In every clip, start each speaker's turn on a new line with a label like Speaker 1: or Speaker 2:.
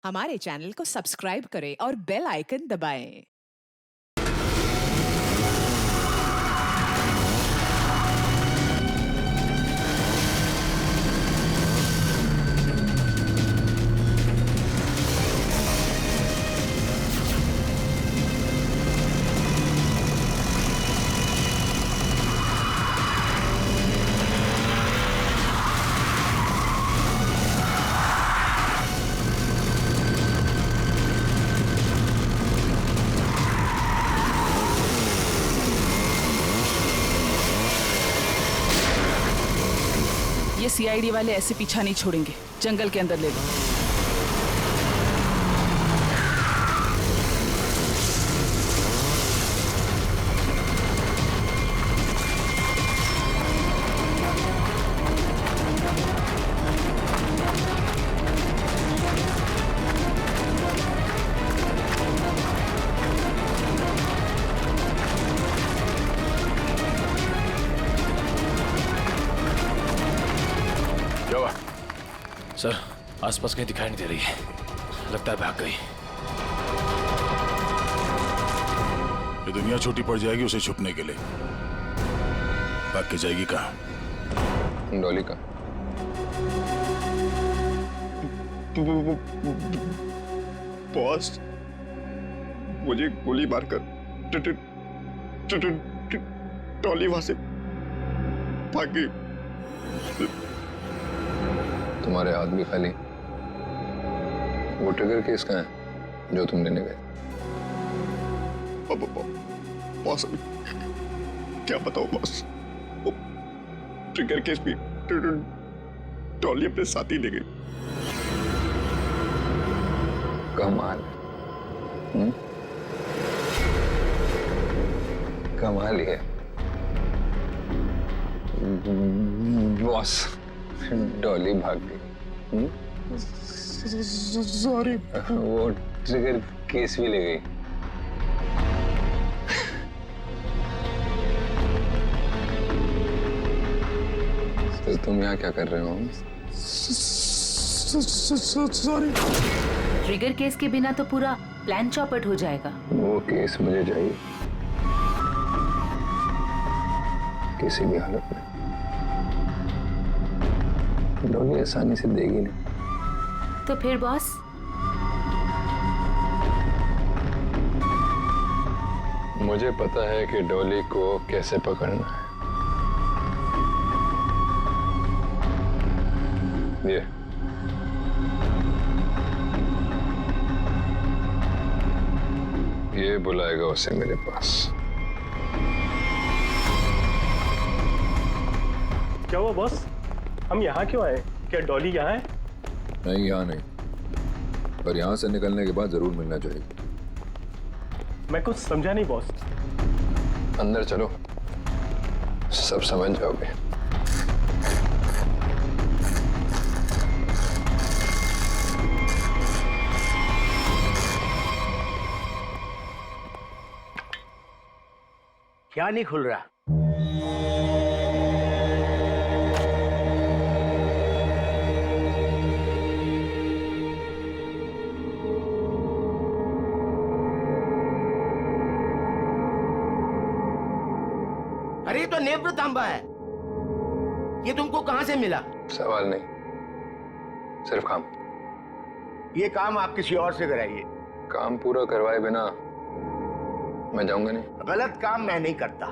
Speaker 1: हमारे चैनल को सब्सक्राइब करें और बेल आइकन दबाएं।
Speaker 2: ये सीआईडी वाले ऐसे पीछा नहीं छोड़ेंगे, जंगल के अंदर ले लो।
Speaker 3: सर, आसपास कहीं दिखाई नहीं दे रही है, लगता है भाग गई।
Speaker 4: ये दुनिया छोटी पड़ जाएगी उसे छुपने के लिए। भाग के जाएगी कहाँ?
Speaker 5: डॉली का
Speaker 6: बॉस, मुझे गोली मारकर डॉली वहां से भाग गई।
Speaker 5: तुम्हारे हाथ भी खाली। वो ट्रिगर केस का है जो तुम लेने गए?
Speaker 6: बॉस, क्या बताओ बॉस, वो ट्रिगर केस भी डॉली अपने साथ ही ले गई।
Speaker 5: कमाल। कमाल ही है बॉस। डॉली भाग गई।
Speaker 6: सॉरी।
Speaker 5: वो ट्रिगर केस भी ले गई। तो तुम यहाँ क्या कर रहे हो?
Speaker 6: सॉरी।
Speaker 7: ट्रिगर केस के बिना तो पूरा प्लान चौपट हो जाएगा।
Speaker 5: वो केस मुझे चाहिए किसी भी हालत में। डॉली आसानी से देगी नहीं।
Speaker 7: तो फिर बॉस,
Speaker 5: मुझे पता है कि डॉली को कैसे पकड़ना है। ये बुलाएगा उसे मेरे पास।
Speaker 8: क्या हुआ बॉस, हम यहाँ क्यों आए? क्या डॉली यहाँ है?
Speaker 5: नहीं, यहाँ नहीं, पर यहाँ से निकलने के बाद जरूर मिलना चाहिए।
Speaker 8: मैं कुछ समझा नहीं बॉस।
Speaker 5: अंदर चलो, सब समझ जाओगे।
Speaker 9: क्या नहीं खुल रहा? अरे ये तो नेत्र तांबा है। ये तुमको कहां से मिला?
Speaker 5: सवाल नहीं, सिर्फ काम।
Speaker 9: ये काम आप किसी और से कराइए।
Speaker 5: काम पूरा करवाए बिना मैं जाऊंगा नहीं।
Speaker 9: गलत काम मैं नहीं करता।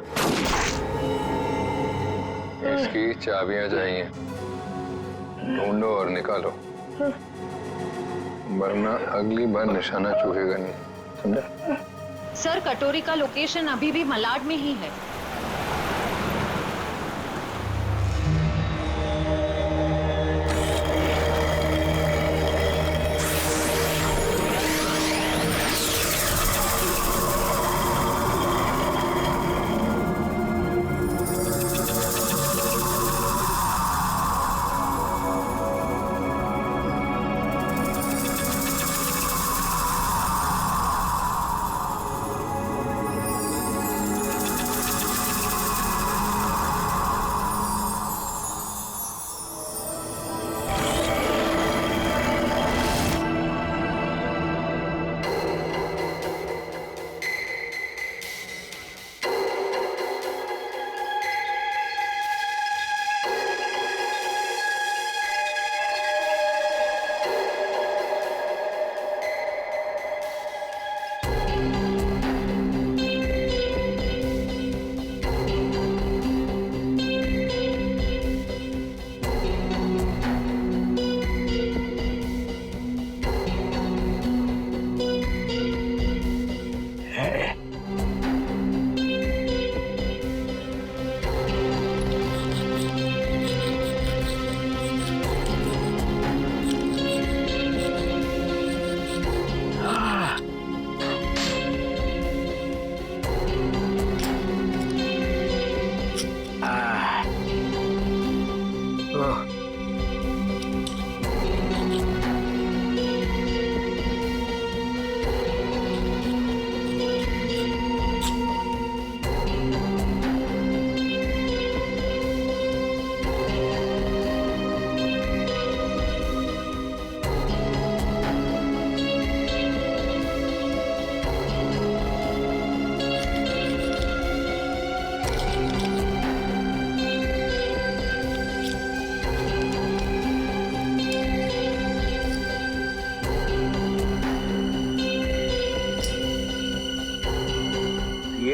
Speaker 5: इसकी चाबियां चाहिए, ढूंढो और निकालो, वरना अगली बार निशाना चूकेगा नहीं, समझा?
Speaker 10: सर, कटोरी का लोकेशन अभी भी मलाड में ही है।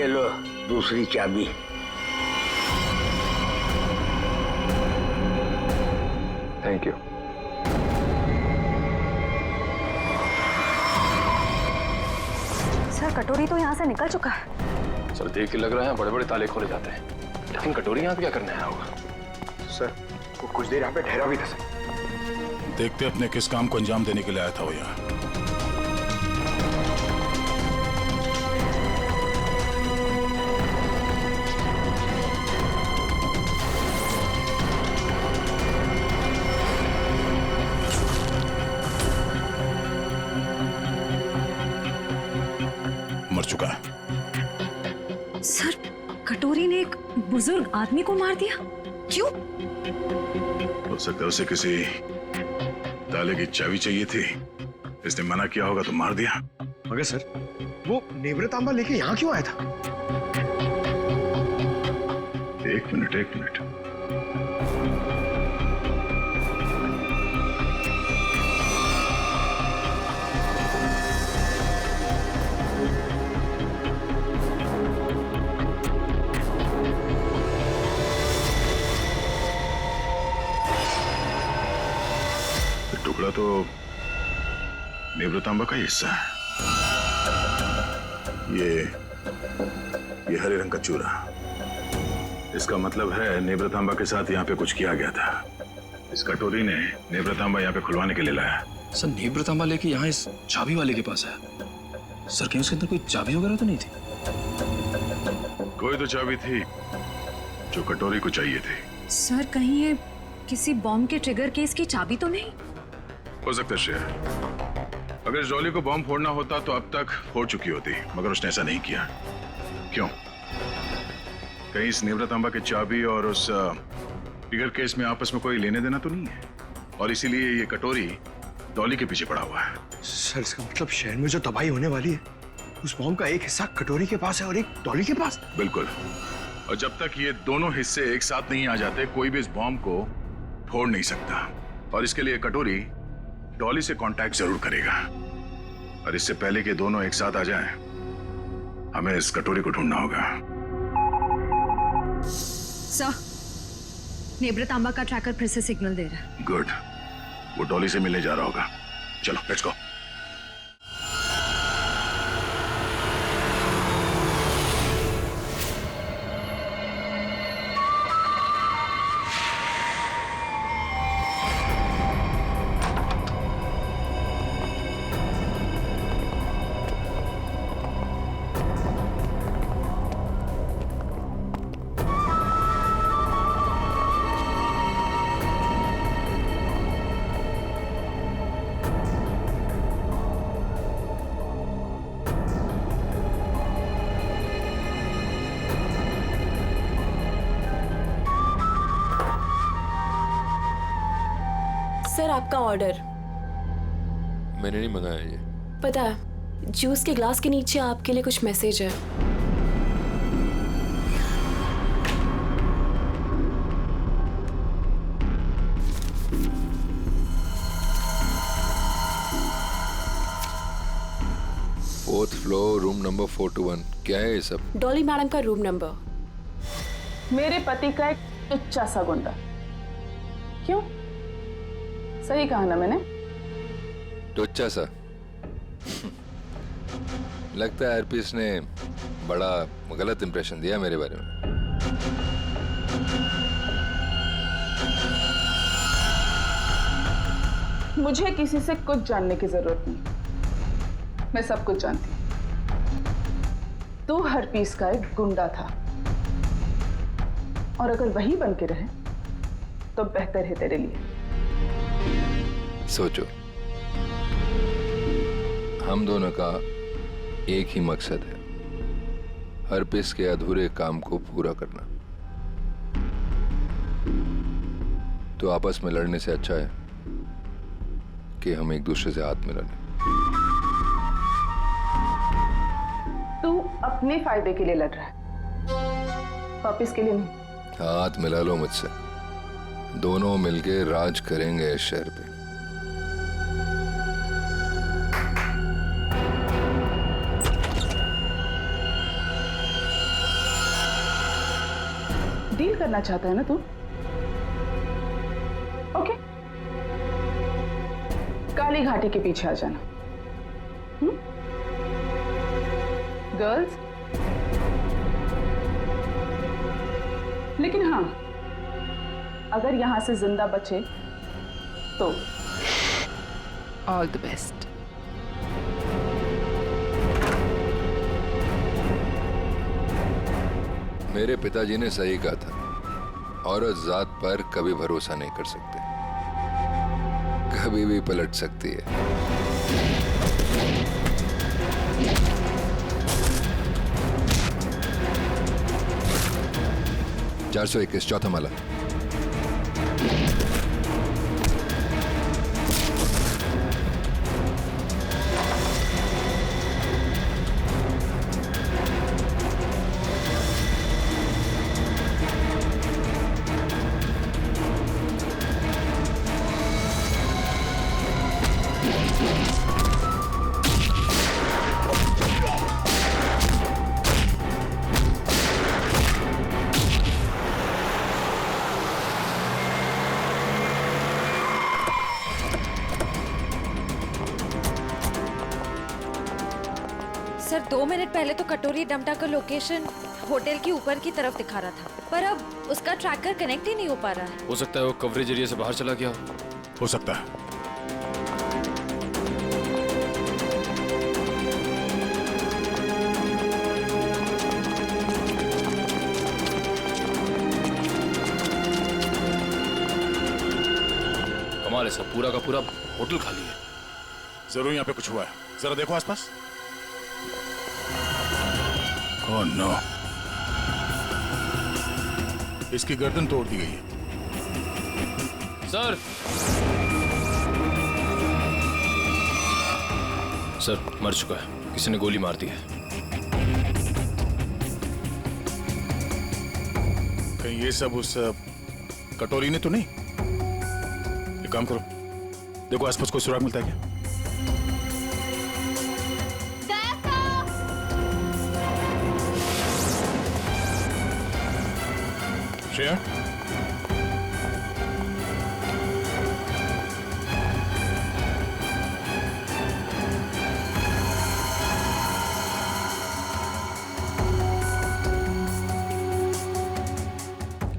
Speaker 9: ये लो दूसरी चाबी।
Speaker 5: Thank you.
Speaker 10: सर कटोरी तो यहाँ से निकल चुका है।
Speaker 3: सर देख के लग रहा है बड़े बड़े ताले खोले जाते हैं, लेकिन कटोरी यहाँ पे क्या करने आया होगा?
Speaker 6: सर वो कुछ देर यहाँ पे ठहरा भी था सर।
Speaker 4: देखते अपने किस काम को अंजाम देने के लिए आया था वो यहाँ। मर चुका है।
Speaker 10: सर कटोरी ने एक बुजुर्ग आदमी को मार दिया, क्यों?
Speaker 4: हो सकता है उसे किसी ताले की चाबी चाहिए थी, इसने मना किया होगा तो मार दिया।
Speaker 6: मगर सर वो नेवृतांबा लेके यहाँ क्यों आया था?
Speaker 4: एक मिनट। टुकड़ा तो नेवृतांबा का ही हिस्सा है। ये हरे रंग का चूरा, इसका मतलब है नेवृतांबा के साथ यहाँ पे कुछ किया गया था। इस कटोरी ने नेवृतांबा यहाँ पे खुलवाने के लिए लाया।
Speaker 3: सर नेवृतांबा लेके यहाँ इस चाबी वाले के पास आया। सर कहीं उसके अंदर कोई चाबी वगैरह तो नहीं थी?
Speaker 4: कोई तो चाबी थी जो कटोरी को चाहिए थी।
Speaker 10: सर कहीं ये किसी बॉम्ब के ट्रिगर केस की चाबी तो नहीं?
Speaker 4: हो सकता है श्रेया, अगर इस डॉली को बॉम्ब फोड़ना होता तो अब तक फोड़ चुकी होती, मगर उसने ऐसा नहीं किया। क्यों? कहीं इस नेवृतांबा की चाबी और उस ट्रिगर केस में आपस में कोई लेने देना तो नहीं है, और इसीलिए ये कटोरी डॉली के पीछे पड़ा हुआ है।
Speaker 6: सर इसका मतलब शहर में जो तबाही होने वाली है उस बॉम्ब का एक हिस्सा कटोरी के पास है और एक डॉली के पास।
Speaker 4: बिल्कुल, और जब तक ये दोनों हिस्से एक साथ नहीं आ जाते कोई भी इस बॉम्ब को फोड़ नहीं सकता, और इसके लिए कटोरी डॉली से कांटेक्ट जरूर करेगा, और इससे पहले कि दोनों एक साथ आ जाएं, हमें इस कटोरी को ढूंढना होगा।
Speaker 10: सर नेवृतांबा का ट्रैकर फिर से सिग्नल दे रहा है।
Speaker 4: गुड, वो डॉली से मिलने जा रहा होगा। चलो लेट्स गो।
Speaker 11: सर आपका ऑर्डर।
Speaker 5: मैंने नहीं मंगाया ये।
Speaker 11: पता है, जूस के ग्लास के नीचे आपके लिए कुछ मैसेज है।
Speaker 5: Fourth floor, room number 421। क्या है ये सब?
Speaker 11: डॉली मैडम का रूम नंबर।
Speaker 2: मेरे पति का एक टुच्चा सा गुंडा। क्यों? सही कहा ना मैंने?
Speaker 5: टुच्चा सा? लगता है हरपीस ने बड़ा गलत इंप्रेशन दिया मेरे बारे में।
Speaker 2: मुझे किसी से कुछ जानने की जरूरत नहीं, मैं सब कुछ जानती हूँ। तू हरपीस का एक गुंडा था, और अगर वही बन के रहे तो बेहतर है तेरे लिए।
Speaker 5: सोचो, हम दोनों का एक ही मकसद है, हरपीस के अधूरे काम को पूरा करना। तो आपस में लड़ने से अच्छा है कि हम एक दूसरे से हाथ मिला लें।
Speaker 2: तू अपने फायदे के लिए लड़ रहा है, वापिस के लिए नहीं।
Speaker 5: हाथ मिला लो मुझसे, दोनों मिलके राज करेंगे इस शहर पे।
Speaker 2: डील करना चाहता है ना तू? ओके, काली घाटी के पीछे आ जाना। गर्ल्स, लेकिन हाँ, अगर यहां से जिंदा बचे तो
Speaker 1: ऑल द बेस्ट।
Speaker 5: मेरे पिताजी ने सही कहा था, औरत जात पर कभी भरोसा नहीं कर सकते, कभी भी पलट सकती है। 421 चौथा माला।
Speaker 10: सर 2 मिनट पहले तो कटोरी डमटा का लोकेशन होटल के ऊपर की तरफ दिखा रहा था, पर अब उसका ट्रैकर कनेक्ट ही नहीं हो पा रहा है।
Speaker 3: हो सकता है वो कवरेज एरिया से बाहर चला गया
Speaker 4: हो सकता है।
Speaker 3: कमाल है, सब पूरा का पूरा होटल खाली है।
Speaker 4: जरूर यहाँ पे कुछ हुआ है, जरा देखो आसपास। ओह नो, इसकी गर्दन तोड़ दी गई है।
Speaker 3: सर, सर मर चुका है, किसी ने गोली मार दी है।
Speaker 4: कहीं ये सब उस कटोरी ने तो नहीं? एक काम करो, देखो आसपास कोई सुराग मिलता है क्या? श्रेया,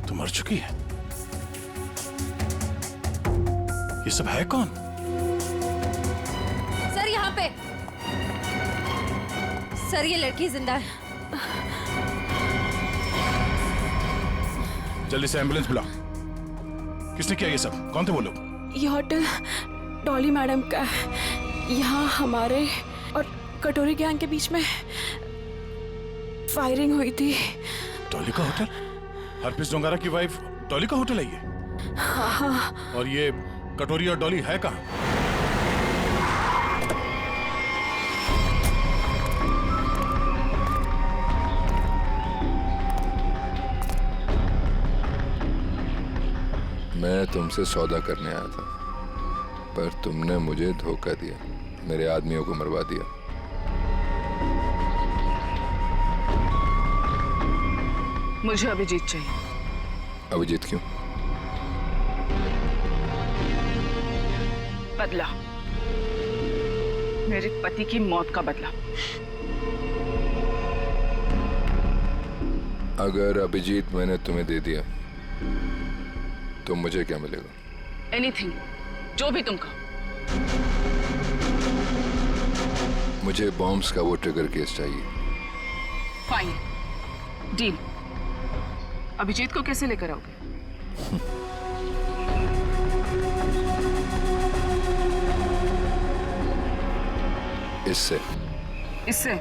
Speaker 4: तो मर चुकी है। ये सब है कौन?
Speaker 10: सर यहाँ पे, सर ये लड़की जिंदा है।
Speaker 4: जल्दी से एम्बुलेंस बुलाओ। किसने किया ये सब? कौन थे वो लोग?
Speaker 11: ये होटल डॉली मैडम का है। यहाँ हमारे और कटोरी गैंग के बीच में फायरिंग हुई थी।
Speaker 4: डॉली का होटल? हरप्रीत जोंगारा की वाइफ डॉली का होटल है ये?
Speaker 11: हाँ।
Speaker 4: और ये कटोरी और डॉली है कहाँ?
Speaker 5: मैं तुमसे सौदा करने आया था, पर तुमने मुझे धोखा दिया, मेरे आदमियों को मरवा दिया।
Speaker 2: मुझे अभिजीत चाहिए।
Speaker 5: अभिजीत क्यों?
Speaker 2: बदला, मेरे पति की मौत का बदला।
Speaker 5: अगर अभिजीत मैंने तुम्हें दे दिया तो मुझे क्या मिलेगा?
Speaker 2: एनीथिंग, जो भी तुम कहो।
Speaker 5: मुझे बॉम्ब्स का वो ट्रिगर केस चाहिए।
Speaker 2: Fine, deal. अभिजीत को कैसे लेकर आओगे?
Speaker 5: इससे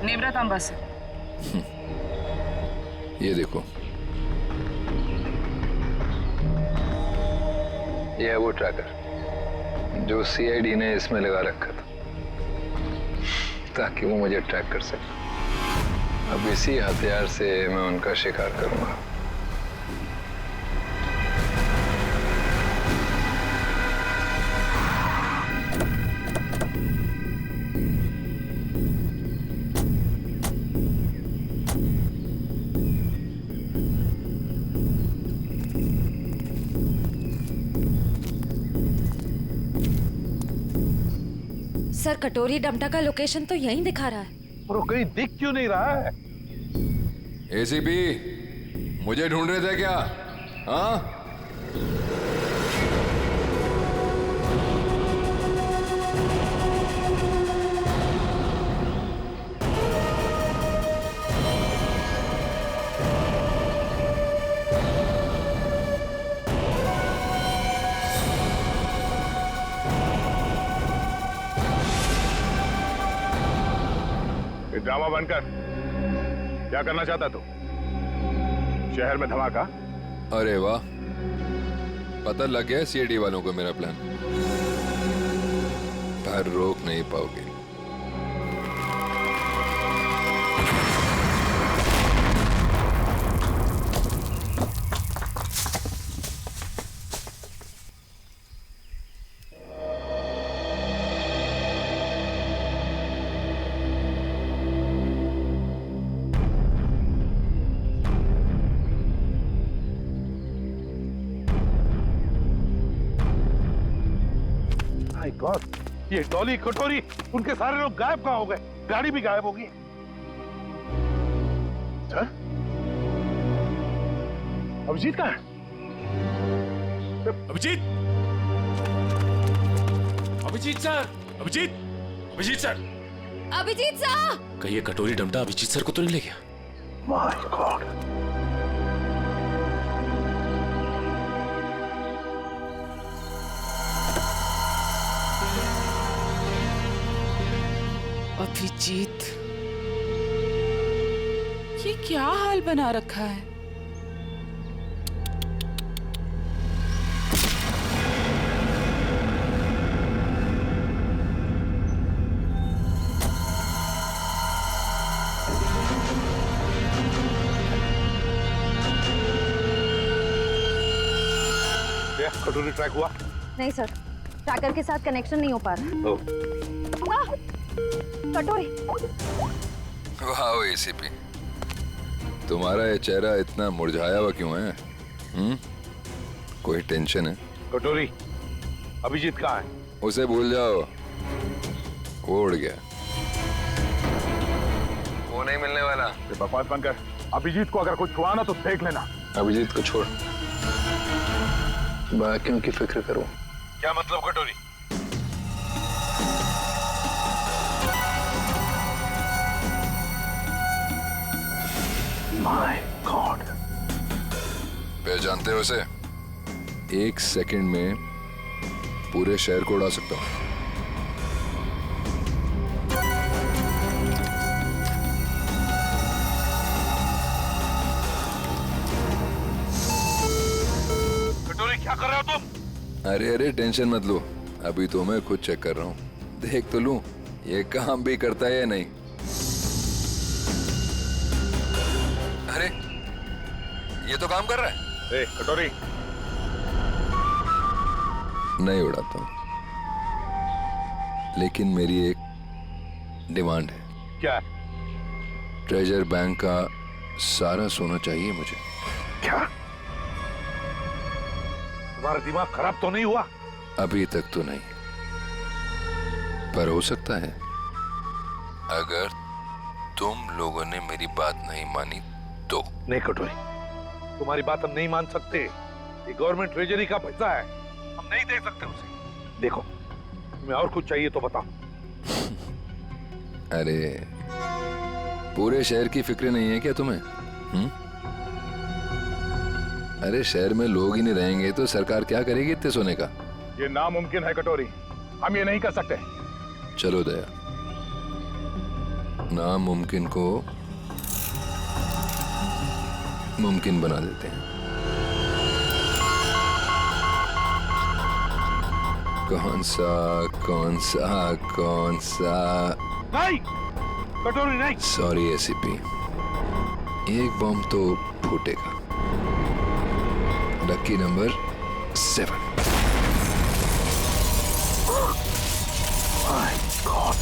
Speaker 2: नेवरा तांबा से।
Speaker 5: ये देखो, ये है वो ट्रैकर जो सीआईडी ने इसमें लगा रखा था ताकि वो मुझे ट्रैक कर सके। अब इसी हथियार से मैं उनका शिकार करूंगा।
Speaker 10: सर कटोरी डमटा का लोकेशन तो यहीं दिखा रहा है।
Speaker 6: और वो कहीं दिख क्यों नहीं रहा है?
Speaker 5: एसीपी, मुझे ढूंढ रहे थे क्या? हाँ?
Speaker 6: ड्रामा बनकर क्या करना चाहता तू? शहर में धमाका?
Speaker 5: अरे वाह, पता लग गया सीआईडी वालों को मेरा प्लान। पर रोक नहीं पाओगे।
Speaker 6: गॉड, ये डॉली, कटोरी, उनके सारे लोग गायब कहाँ हो गए? गाड़ी भी गायब होगी। अभिजीत कहाँ है?
Speaker 3: Abhijit, Abhijit sir, Abhijit, Abhijit sir,
Speaker 10: Abhijit sir!
Speaker 3: कहीं ये कटोरी डमटा अभिजीत सर को तो नहीं ले गया?
Speaker 6: My God.
Speaker 2: अभिजीत, ये क्या हाल बना रखा है?
Speaker 6: कटोरी ट्रैक हुआ?
Speaker 10: नहीं सर, ट्रैकर के साथ कनेक्शन नहीं हो पा रहा। कटोरी।
Speaker 5: वाह एसीपी, तुम्हारा ये चेहरा इतना मुरझाया हुआ क्यों है? कोई टेंशन है?
Speaker 6: कटोरी, अभिजीत कहाँ है?
Speaker 5: उसे भूल जाओ, वो उड़ गया। वो नहीं मिलने वाला।
Speaker 6: बकवास बनकर अभिजीत को अगर कुछ हुआ ना तो देख लेना।
Speaker 3: अभिजीत को छोड़, बाकियों की फिक्र करो।
Speaker 6: क्या मतलब कटोरी? My God.
Speaker 5: पहचानते हो उसे? 1 सेकंड में पूरे शहर को उड़ा सकता हूं।
Speaker 6: कटोरी, क्या कर रहे हो तुम?
Speaker 5: अरे अरे टेंशन मत लो, अभी तो मैं खुद चेक कर रहा हूँ। देख तो लूं ये काम भी करता है या नहीं। अरे ये तो काम कर रहा है।
Speaker 6: ए, कटोरी,
Speaker 5: नहीं उड़ाता हूँ, लेकिन मेरी एक डिमांड है।
Speaker 6: क्या?
Speaker 5: ट्रेजर बैंक का सारा सोना चाहिए मुझे।
Speaker 6: क्या? तुम्हारा दिमाग खराब तो नहीं हुआ?
Speaker 5: अभी तक तो नहीं, पर हो सकता है अगर तुम लोगों ने मेरी बात नहीं मानी तो।
Speaker 6: नहीं कटोरी, तुम्हारी बात हम नहीं मान सकते। ये गवर्नमेंट ट्रेजरी का पैसा है, हम नहीं दे सकते उसे। देखो, तुम्हें और कुछ चाहिए तो बताओ।
Speaker 5: अरे पूरे शहर की फिक्र नहीं है क्या तुम्हें? अरे शहर में लोग ही नहीं रहेंगे तो सरकार क्या करेगी इतने सोने का?
Speaker 6: ये नामुमकिन है कटोरी, हम ये नहीं कर सकते।
Speaker 5: चलो दया, नामुमकिन को मुमकिन बना देते हैं। कौन सा कौन सा कौन सा?
Speaker 6: नहीं कटोरी, नहीं।
Speaker 5: सॉरी एसीपी, एक बम तो फूटेगा। Lucky number 7।
Speaker 6: My god.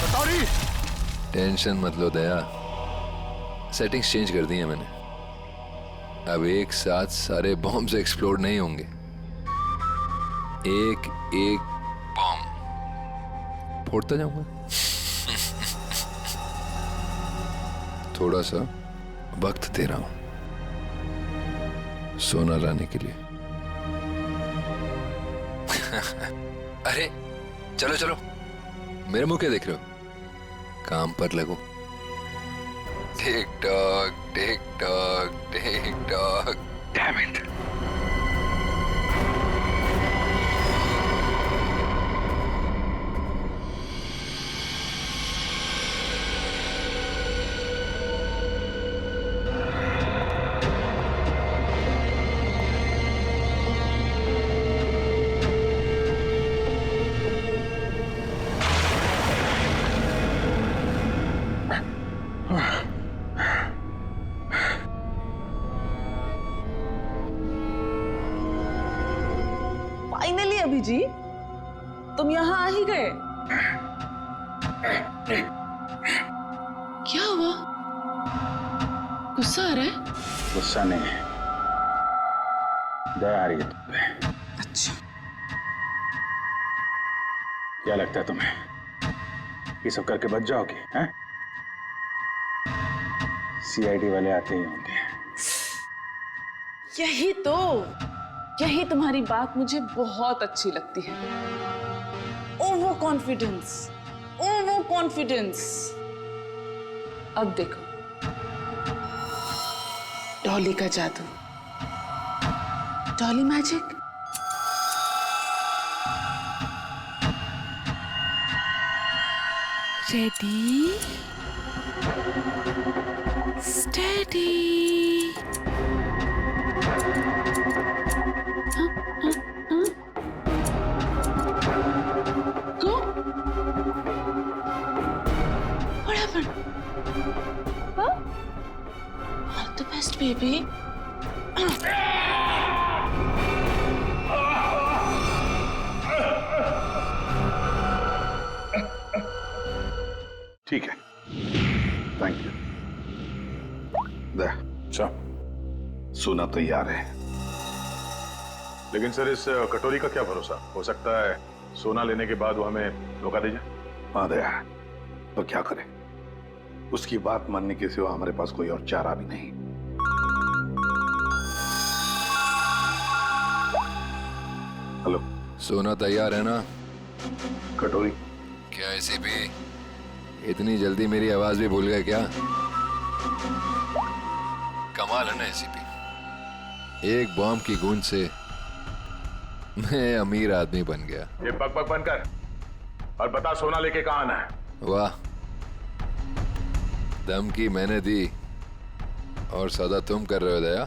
Speaker 6: कटोरी,
Speaker 5: टेंशन मत लो दया, सेटिंग्स चेंज कर दी है मैंने। अब एक साथ सारे बॉम्ब्स एक्सप्लोड नहीं होंगे, एक एक बॉम्ब फोड़ता जाऊंगा। थोड़ा सा वक्त दे रहा हूं सोना लाने के लिए। अरे चलो चलो, मेरे मुंह क्या देख रहे हो? काम पर लगो। Tick tock tick tock tick tock. Damn it.
Speaker 2: Finally अभी जी, तुम यहाँ आ ही गए। क्या हुआ? गुस्सा आ रहा है?
Speaker 4: गुस्सा नहीं है, दया आ रही है तुम पे।
Speaker 2: अच्छा,
Speaker 4: क्या लगता है तुम्हें ये सब करके बच जाओगे? हैं? सीआईडी वाले आते ही होंगे।
Speaker 2: यही तुम्हारी बात मुझे बहुत अच्छी लगती है। Over confidence. अब देखो डॉली का जादू, Dolly magic. Ready, steady. What happened? Huh? All the best, baby.
Speaker 4: ठीक है, थैंक यू। अच्छा,
Speaker 6: सोना तैयार है।
Speaker 4: लेकिन सर इस कटोरी का क्या भरोसा? हो सकता है सोना लेने के बाद वो हमें धोखा दे जाए।
Speaker 6: हाँ दया, तो क्या करें? उसकी बात मानने के सिवा हमारे पास कोई और चारा भी नहीं। हेलो,
Speaker 5: सोना तैयार है ना?
Speaker 6: कटोरी?
Speaker 5: क्या एसीपी इतनी जल्दी मेरी आवाज भी भूल गए क्या? कमाल है ना एसीपी, एक बॉम्ब की गूंज से मैं अमीर आदमी बन गया।
Speaker 4: ये बक बनकर और बता सोना लेके कहाँ आना है?
Speaker 5: वाह, धमकी मैंने दी और सदा तुम कर रहे हो दया।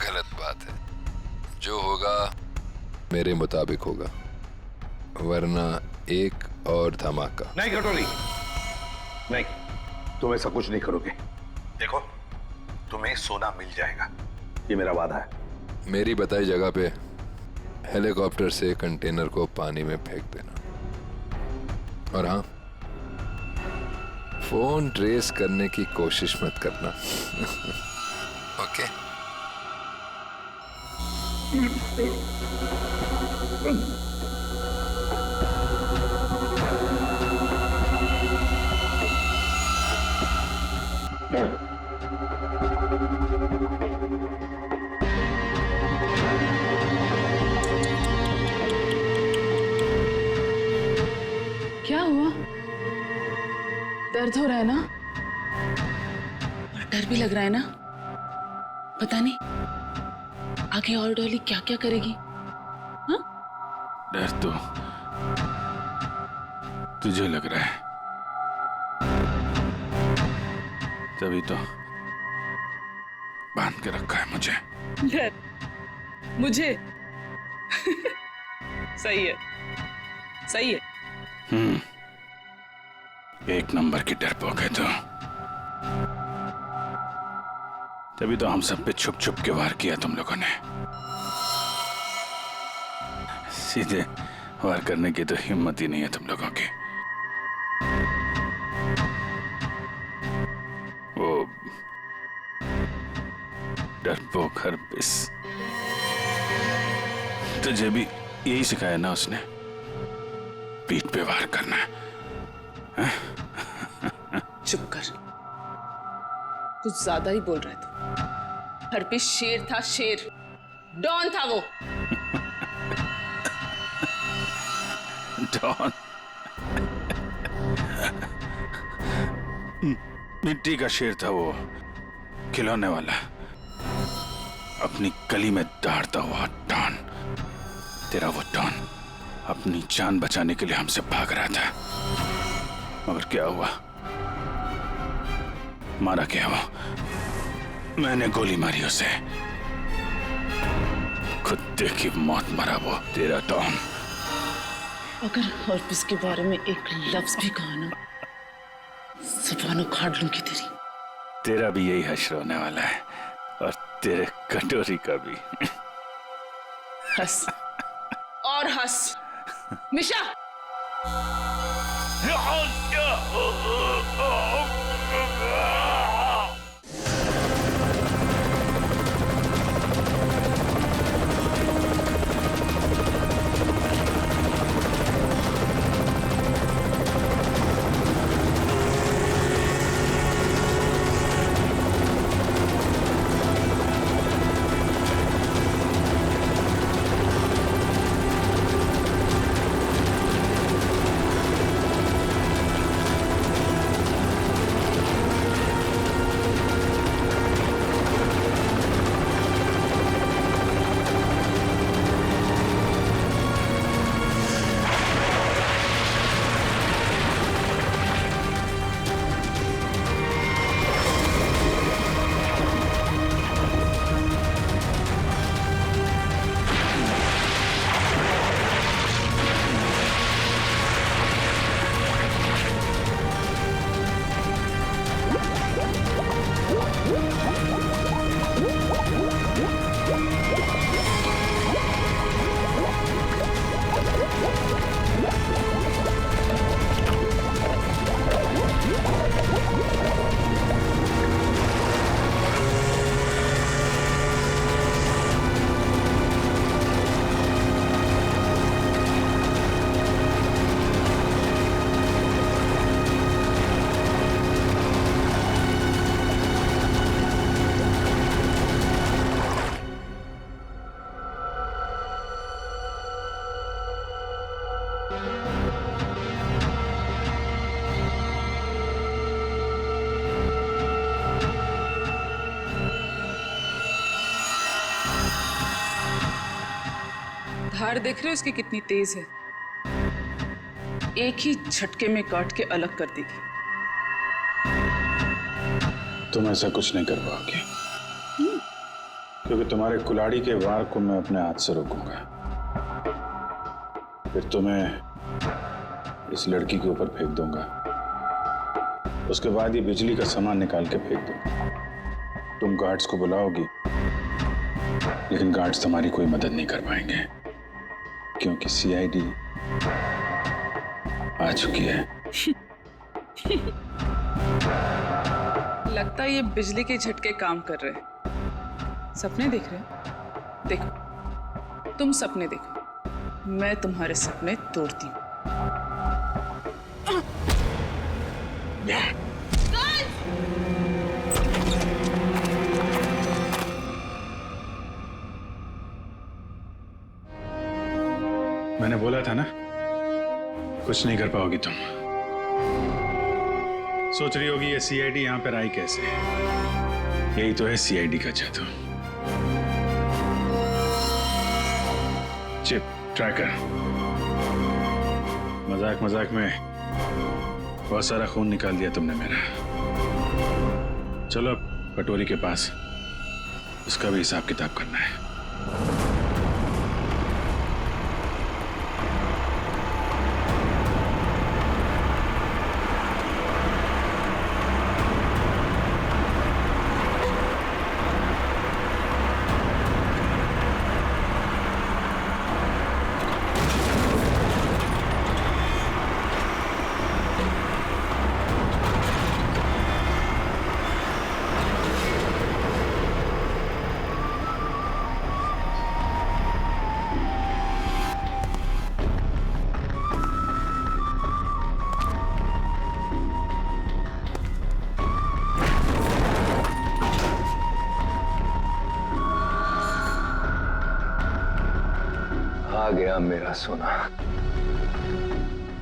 Speaker 5: गलत बात है, जो होगा मेरे मुताबिक होगा, वरना एक और धमाका।
Speaker 6: नहीं कटोरी, नहीं, तुम ऐसा कुछ नहीं करोगे। देखो, तुम्हें सोना मिल जाएगा, ये मेरा वादा है।
Speaker 5: मेरी बताई जगह पे हेलीकॉप्टर से कंटेनर को पानी में फेंक देना, और हाँ, फोन ट्रेस करने की कोशिश मत करना। ओके?
Speaker 2: क्या हुआ? दर्द हो रहा है ना? और डर भी लग रहा है ना? पता नहीं आगे और डॉली क्या क्या करेगी। हाँ?
Speaker 4: डर तो तुझे लग रहा है, तभी तो बांध के रखा है मुझे।
Speaker 2: डर मुझे? सही है, सही है।
Speaker 4: एक नंबर की डरपोक है तो। तभी तो हम सब पे छुप छुप के वार किया तुम लोगों ने। सीधे वार करने की तो हिम्मत ही नहीं है तुम लोगों की। वो
Speaker 6: डरपोक हरपिस, तुझे भी यही सिखाया ना उसने, पीठ पे वार करना है?
Speaker 2: चुप कर, कुछ ज्यादा ही बोल रहा है तू। हरपिस शेर था, शेर, डॉन था वो।
Speaker 6: डॉन? मिट्टी का शेर था वो, खिलौने वाला, अपनी गली में दौड़ता हुआ डॉन। तेरा वो डॉन अपनी जान बचाने के लिए हमसे भाग रहा था, मगर क्या हुआ? मारा क्या वो? मैंने गोली मारी उसे, कुत्ते की मौत मरा वो तेरा डॉन।
Speaker 2: अगर हरपिस के बारे में एक लफ्ज भी कहा ना, ज़ुबान उखाड़ लूंगी तेरी।
Speaker 6: तेरा भी यही हश्र होने वाला है, और तेरे कटोरी का भी।
Speaker 2: हंस और हंस, मिशा। धार देख रहे हो इसकी कितनी तेज है, एक ही झटके में काट के अलग कर देगी।
Speaker 6: तुम ऐसा कुछ नहीं कर पाओगे, क्योंकि तुम्हारे कुल्हाड़ी के वार को मैं अपने हाथ से रोकूंगा। फिर तुम्हें इस लड़की के ऊपर फेंक दूंगा, उसके बाद ही बिजली का सामान निकाल के फेंक दूंगा। तुम गार्ड्स को बुलाओगी, लेकिन गार्ड्स तुम्हारी कोई मदद नहीं कर पाएंगे, क्योंकि सीआईडी आ चुकी है।
Speaker 2: लगता है ये बिजली के झटके काम कर रहे हैं। सपने देख रहे हैं? देखो, तुम सपने देखो, मैं तुम्हारे सपने तोड़ती हूँ।
Speaker 6: मैंने बोला था ना, कुछ नहीं कर पाओगी तुम। सोच रही होगी ये सीआईडी यहां पर आई कैसे? यही तो है सीआईडी का जादू। Chip tracker. मजाक मजाक में बहुत सारा खून निकाल दिया तुमने मेरा। चलो अब कटोरी के पास, उसका भी हिसाब किताब करना है।
Speaker 5: आ गया मेरा सोना,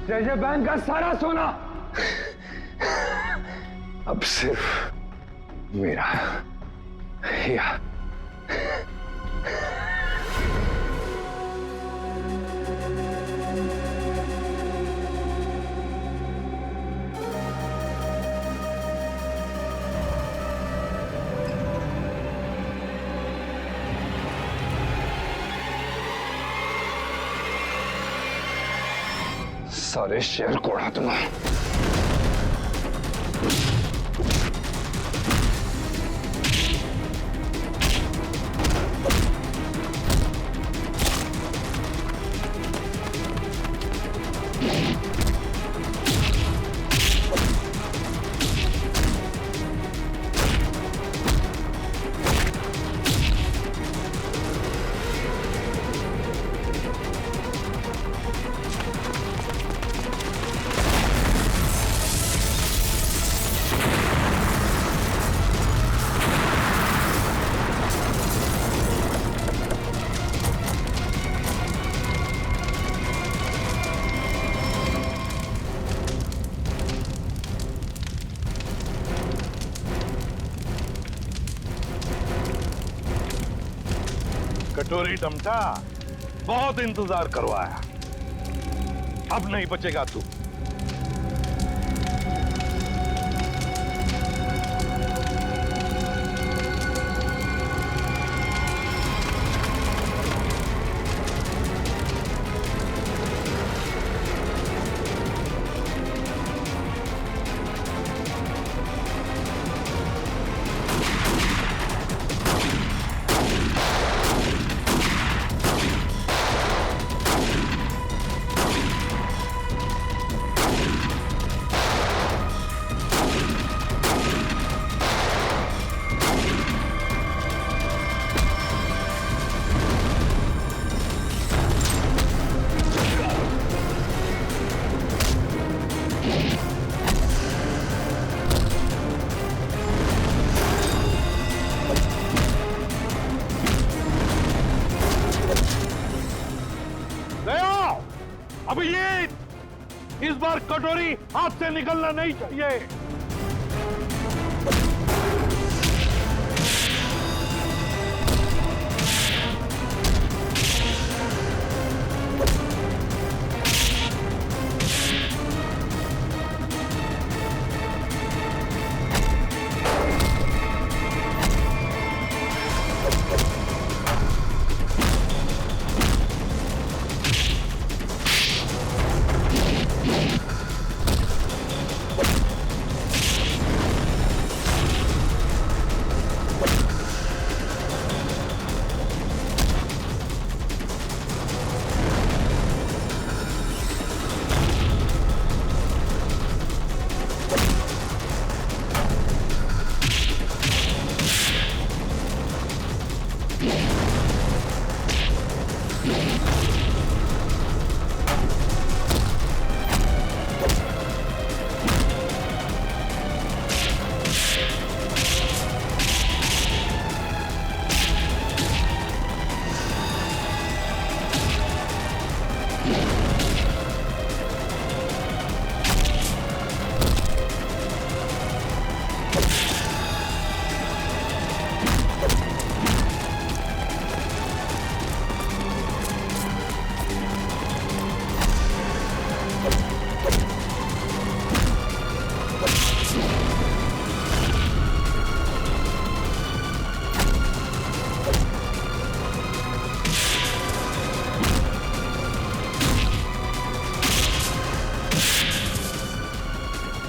Speaker 12: जैसे बैंक का सारा सोना
Speaker 5: अब सिर्फ मेरा या सारे शेर को उड़ा दूंगा।
Speaker 12: कटोरी डमटा, बहुत इंतजार करवाया, अब नहीं बचेगा तू। अभिजीत, इस बार कटोरी हाथ से निकलना नहीं चाहिए।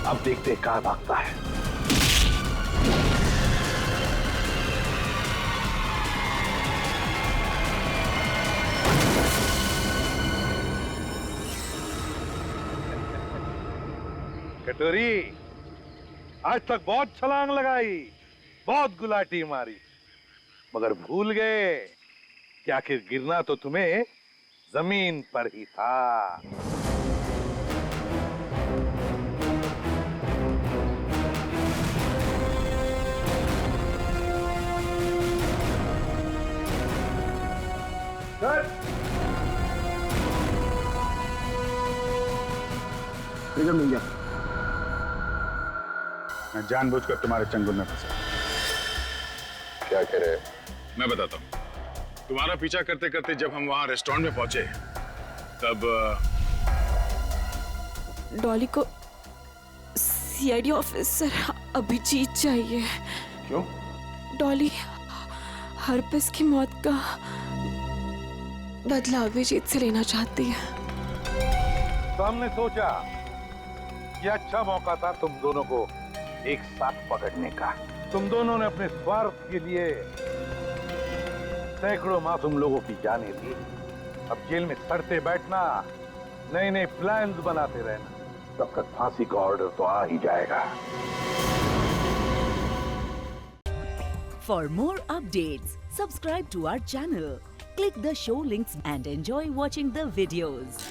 Speaker 12: अब देखते कहां भागता है। कटोरी, आज तक बहुत छलांग लगाई, बहुत गुलाटी मारी, मगर भूल गए कि आखिर गिरना तो तुम्हें जमीन पर ही था।
Speaker 6: नजर मिल जाता। मैं जानबूझकर तुम्हारे चंगुल में फंसा।
Speaker 5: क्या कह रहे हैं?
Speaker 4: मैं बताता हूँ। तुम्हारा पीछा करते करते जब हम वहां रेस्टोरेंट में पहुंचे तब
Speaker 11: डॉली को सीआईडी ऑफिसर अभिजीत चाहिए।
Speaker 6: क्यों?
Speaker 11: डॉली हरपिस की मौत का बदला अभिजीत से लेना चाहती है।
Speaker 12: तो हमने सोचा ये अच्छा मौका था तुम दोनों को एक साथ पकड़ने का। तुम दोनों ने अपने स्वार्थ के लिए सैकड़ों मासूम लोगों की जानें दी। अब जेल में सड़ते बैठना, नए नए प्लान्स बनाते रहना, तब तक फांसी का ऑर्डर तो आ ही जाएगा।
Speaker 1: For more updates, subscribe to our channel, click the show links and enjoy watching the videos.